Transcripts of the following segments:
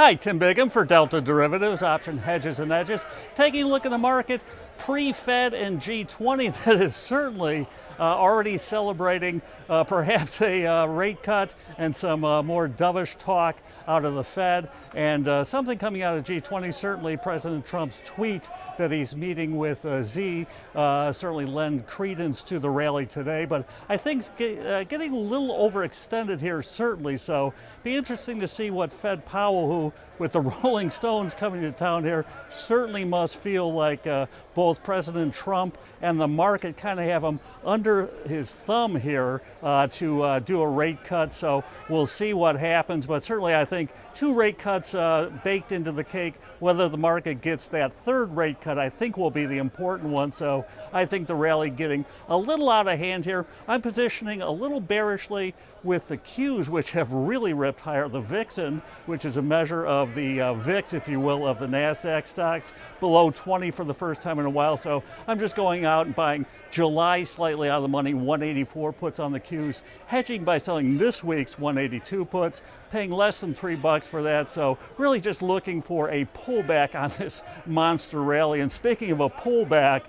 Hi, Tim Biggam for Delta Derivatives, Option Hedges and Edges. Taking a look at the market pre-Fed and G20 that is certainly already celebrating perhaps a rate cut and some more dovish talk out of the Fed, and something coming out of G20. Certainly President Trump's tweet that he's meeting with Xi certainly lend credence to the rally today, but I think it's getting a little overextended here, certainly. So be interesting to see what Fed Powell, who with the Rolling Stones coming to town here, certainly must feel like both President Trump and the market kind of have him under his thumb here to do a rate cut. So we'll see what happens, but certainly I think two rate cuts baked into the cake. Whether the market gets that third rate cut, I think, will be the important one. So I think the rally getting a little out of hand here. I'm positioning a little bearishly with the Qs, which have really ripped higher. The Vixen, which is a measure of the VIX, if you will, of the NASDAQ stocks, below 20 for the first time in a while. So I'm just going out and buying July slightly out of the money, 184 puts on the Qs, hedging by selling this week's 182 puts, paying less than $3 for that. So really just looking for a pullback on this monster rally. And speaking of a pullback,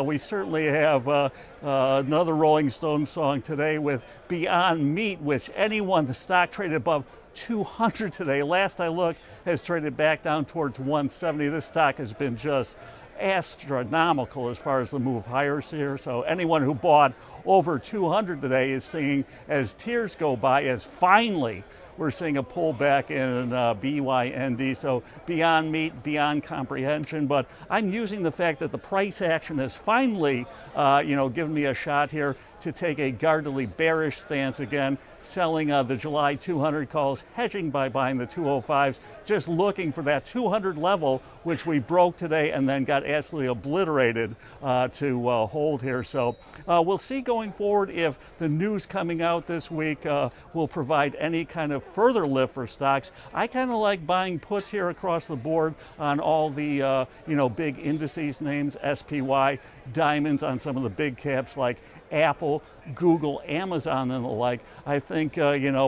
we certainly have another Rolling Stones song today with Beyond Meat, which anyone, the stock traded above 200 today. Last I looked, has traded back down towards 170. This stock has been just astronomical as far as the move higher here. So anyone who bought over 200 today is seeing, as tears go by, as finally we're seeing a pullback in BYND. So beyond meat, beyond comprehension. But I'm using the fact that the price action has finally, given me a shot here to take a guardedly bearish stance again, selling the July 200 calls, hedging by buying the 205s, just looking for that 200 level, which we broke today and then got absolutely obliterated to hold here. So we'll see going forward if the news coming out this week will provide any kind of further lift for stocks. I kind of like buying puts here across the board on all the big indices names, SPY, diamonds on some of the big caps like Apple, Google, Amazon, and the like. I think,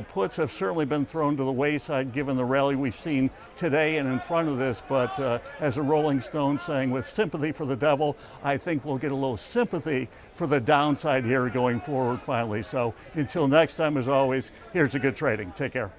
puts have certainly been thrown to the wayside given the rally we've seen today and in front of this. But as a Rolling Stone saying, with sympathy for the devil, I think we'll get a little sympathy for the downside here going forward finally. So until next time, as always, here's a good trading. Take care.